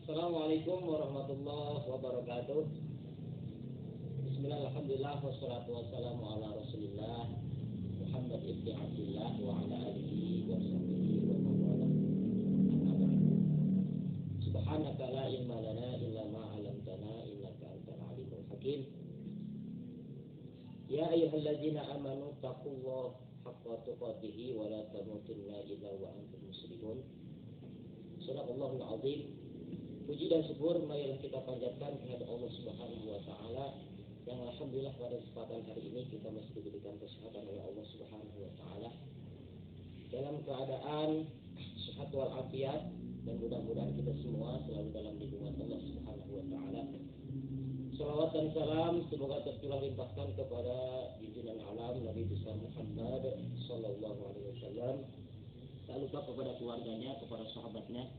Assalamualaikum warahmatullahi wabarakatuh. Bismillah, alhamdulillah, wassalatu wassalamu ala rasulillah Muhammad ibn Abdullah wa ala alihi wa sahbihi wa mawala. Subhanaka la ilma lana illa ma 'allamtana innaka antal alimul hakim. Ya ayyuhalladzina amanu taqullaha haqqa tuqatih wa la tamutunna illa wa antum muslimun. Shadaqallahul azim. Puji dan syukur marilah kita panjatkan kepada Allah Subhanahu wa taala yang alhamdulillah pada kesempatan hari ini kita masih diberikan kesehatan oleh Allah Subhanahu wa taala dalam keadaan sehat wal afiat, dan mudah-mudahan kita semua selalu dalam lindungan Allah Subhanahu wa taala. Salawat dan salam semoga tercurah limpahkan kepada junjungan alam Nabi besar Muhammad sallallahu alaihi wasallam, tak lupa kepada keluarganya, kepada sahabatnya,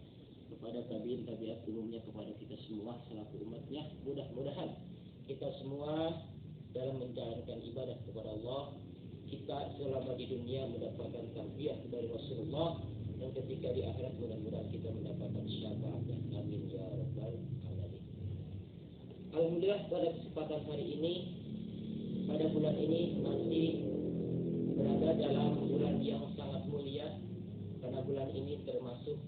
kepada tabi'in tabi'at umumnya, kepada kita semua selaku umatnya. Mudah-mudahan kita semua dalam menjalankan ibadah kepada Allah, kita selama di dunia mendapatkan tarbiyah dari Rasulullah, dan ketika di akhirat mudah-mudahan kita mendapatkan syafaatnya. Amin ya rabbal alamin. Alhamdulillah pada kesempatan hari ini, pada bulan ini masih berada dalam bulan yang sangat mulia, karena bulan ini termasuk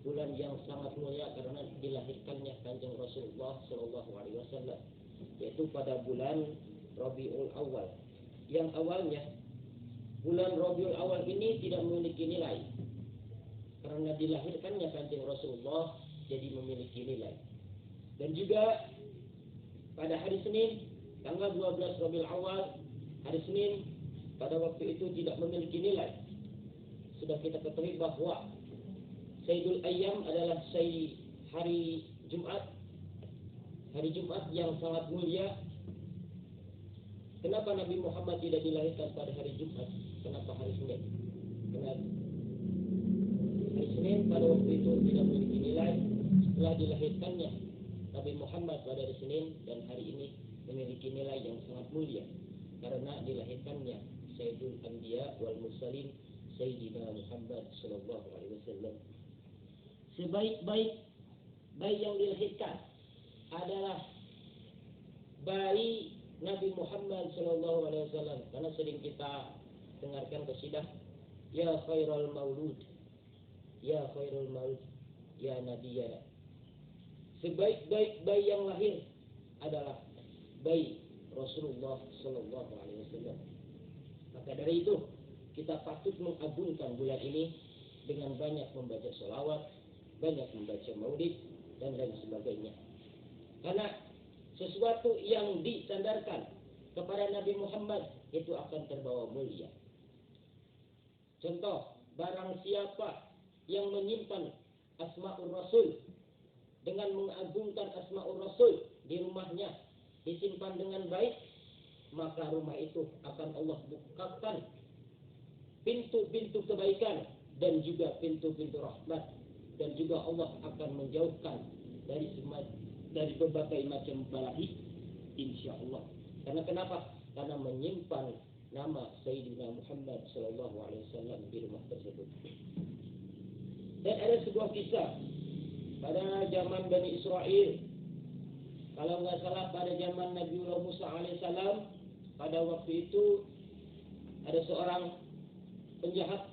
bulan yang sangat mulia karena dilahirkannya Kanjeng Rasulullah Shallallahu Alaihi Wasallam, yaitu pada bulan Rabiul Awal. Yang awalnya bulan Rabiul Awal ini tidak memiliki nilai, karena dilahirkannya Kanjeng Rasulullah jadi memiliki nilai. Dan juga pada hari Senin tanggal 12 Rabiul Awal, hari Senin pada waktu itu tidak memiliki nilai. Sudah kita ketahui bahwa Sayyidul Ayyam adalah hari Jumat. Hari Jumat yang sangat mulia. Kenapa Nabi Muhammad tidak dilahirkan pada hari Jumat? Kenapa hari Senin? Karena hari Senin pada waktu itu tidak memiliki nilai. Setelah dilahirkannya Nabi Muhammad pada hari Senin, dan hari ini memiliki nilai yang sangat mulia karena dilahirkannya Sayyidul Anbiya wal Mursalin Sayyidina Muhammad sallallahu alaihi wasallam. Sebaik-baik bayi yang dilahirkan adalah bayi Nabi Muhammad sallallahu alaihi wasallam, karena sering kita dengarkan qasidah ya khairul maulud, ya khairul maulud, ya nabiyana. Sebaik-baik bayi yang lahir adalah bayi Rasulullah sallallahu alaihi wasallam. Maka dari itu kita patut mengagungkan bulan ini dengan banyak membaca sholawat, banyak membaca maulid, dan lain sebagainya. Karena sesuatu yang disandarkan kepada Nabi Muhammad itu akan terbawa mulia. Contoh, barang siapa yang menyimpan Asmaul Rasul dengan mengagungkan Asmaul Rasul di rumahnya, disimpan dengan baik, maka rumah itu akan Allah bukakan pintu-pintu kebaikan dan juga pintu-pintu rahmat, dan juga Allah akan menjauhkan dari berbagai macam balahi, insya Allah. Karena kenapa? Karena menyimpan nama Sayyidina Muhammad sallallahu alaihi wasallam di rumah tersebut. Dan ada sebuah kisah pada zaman Bani Israel, kalau nggak salah pada zaman Nabiullah Musa alaihissalam. Pada waktu itu ada seorang penjahat,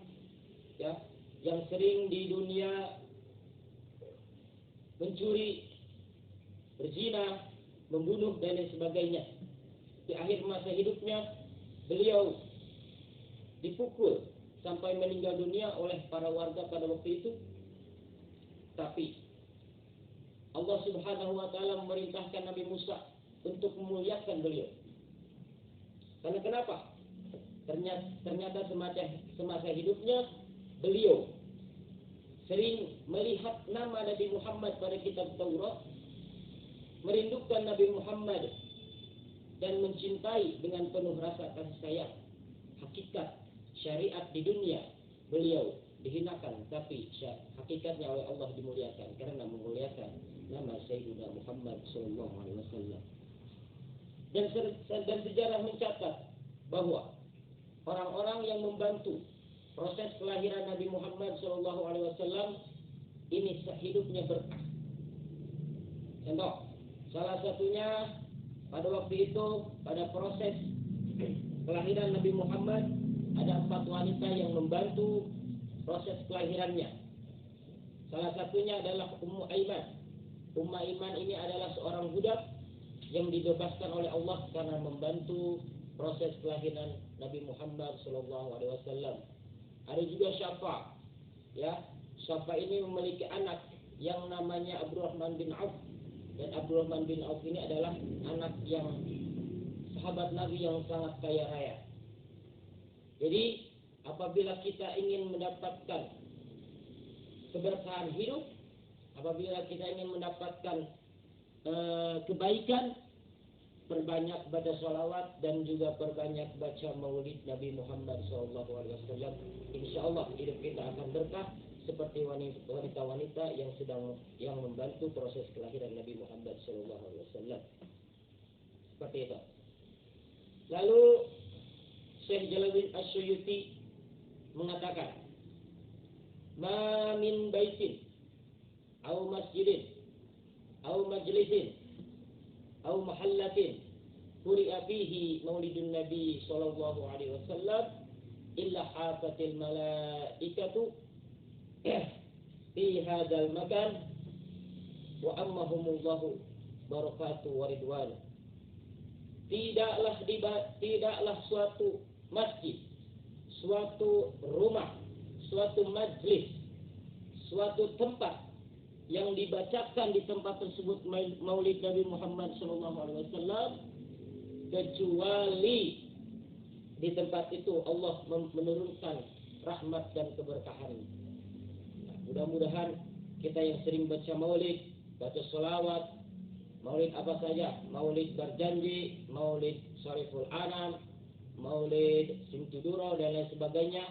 ya, yang sering di dunia mencuri, berzina, membunuh, dan lain sebagainya. Di akhir masa hidupnya beliau dipukul sampai meninggal dunia oleh para warga pada waktu itu. Tapi Allah Subhanahu wa taala memerintahkan Nabi Musa untuk memuliakan beliau. Karena kenapa? Ternyata semasa hidupnya beliau sering melihat nama Nabi Muhammad pada kitab Taurat, merindukan Nabi Muhammad, dan mencintai dengan penuh rasa kasih sayang. Hakikat syariat di dunia beliau dihinakan, tapi hakikatnya oleh Allah dimuliakan karena memuliakan nama Sayyidina Muhammad sallallahu alaihi wasallam. Dan sejarah mencatat bahwa orang-orang yang membantu proses kelahiran Nabi Muhammad sallallahu alaihi wasallam ini hidupnya berkah. Contoh, salah satunya pada waktu itu, pada proses kelahiran Nabi Muhammad, ada 4 wanita yang membantu proses kelahirannya. Salah satunya adalah Ummu Aiman. Ummu Aiman ini adalah seorang budak yang dibebaskan oleh Allah karena membantu proses kelahiran Nabi Muhammad SAW. Ada juga Syafa, ya. Syafa ini memiliki anak yang namanya Abdurrahman bin Auf, dan Abdurrahman bin Auf ini adalah anak yang sahabat Nabi yang sangat kaya raya. Jadi apabila kita ingin mendapatkan keberkahan hidup, apabila kita ingin mendapatkan kebaikan, perbanyak baca sholawat dan juga perbanyak baca maulid Nabi Muhammad SAW. Insya Allah hidup kita akan berkah seperti wanita-wanita yang membantu proses kelahiran Nabi Muhammad SAW. Seperti itu. Lalu Syekh Jalaluddin Asy-Syuyuti mengatakan, "Ma min baitin au masjidin au majlisin au mahallatin quri'a fihi maulidun Nabi sallallahu alaihi wasallam illa hafatil malaikatu fi hadzal makan wa ammahumullahu barakatuh wa ridwan." Tidaklah suatu masjid, suatu rumah, suatu majlis, suatu tempat yang dibacakan di tempat tersebut maulid Nabi Muhammad SAW, kecuali di tempat itu Allah menurunkan rahmat dan keberkahan. Nah, mudah-mudahan kita yang sering baca maulid, baca sholawat, maulid apa saja, maulid berjanji, maulid Syariful Anam, maulid Simtuduro dan lain sebagainya,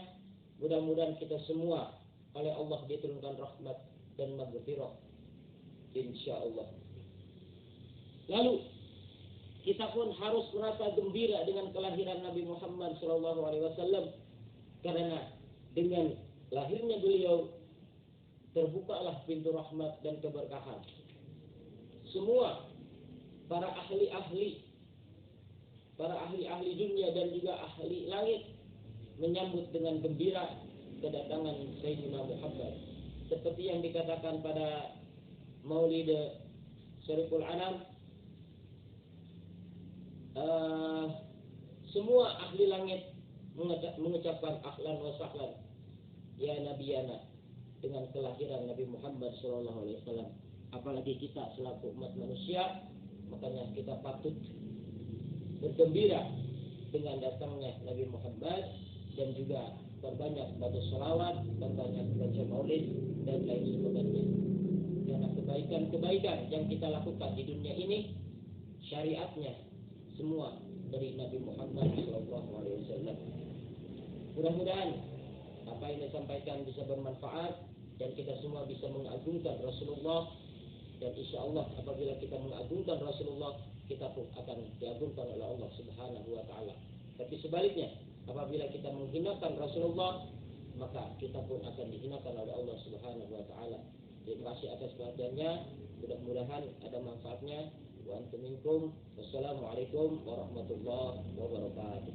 mudah-mudahan kita semua oleh Allah diturunkan rahmat dan maghfirah, insyaallah. Lalu kita pun harus merasa gembira dengan kelahiran Nabi Muhammad SAW, karena dengan lahirnya beliau terbukalah pintu rahmat dan keberkahan. Semua para ahli-ahli dunia dan juga ahli langit menyambut dengan gembira kedatangan Sayyidina Muhammad. Seperti yang dikatakan pada Maulid Syariful Anam, semua ahli langit mengucapkan ahlan wa sahlan ya nabiyana dengan kelahiran Nabi Muhammad SAW. Apalagi kita selaku umat manusia, makanya kita patut bergembira dengan datangnya Nabi Muhammad dan juga berbanyak baca sholawat, berbanyak baca maulid dan lain sebagainya. Karena kebaikan-kebaikan yang kita lakukan di dunia ini, syariatnya semua dari Nabi Muhammad SAW. Mudah-mudahan apa yang disampaikan bisa bermanfaat dan kita semua bisa mengagungkan Rasulullah. Dan insya Allah apabila kita mengagungkan Rasulullah, kita pun akan diagungkan oleh Allah Subhanahu wa Ta'ala. Tapi sebaliknya, apabila kita menghinakan Rasulullah, maka kita pun akan dihinakan oleh Allah Subhanahu wa Ta'ala. Terima kasih atas perhatiannya. Mudah-mudahan ada manfaatnya. Wa antum minkum. Wassalamualaikum warahmatullahi wabarakatuh.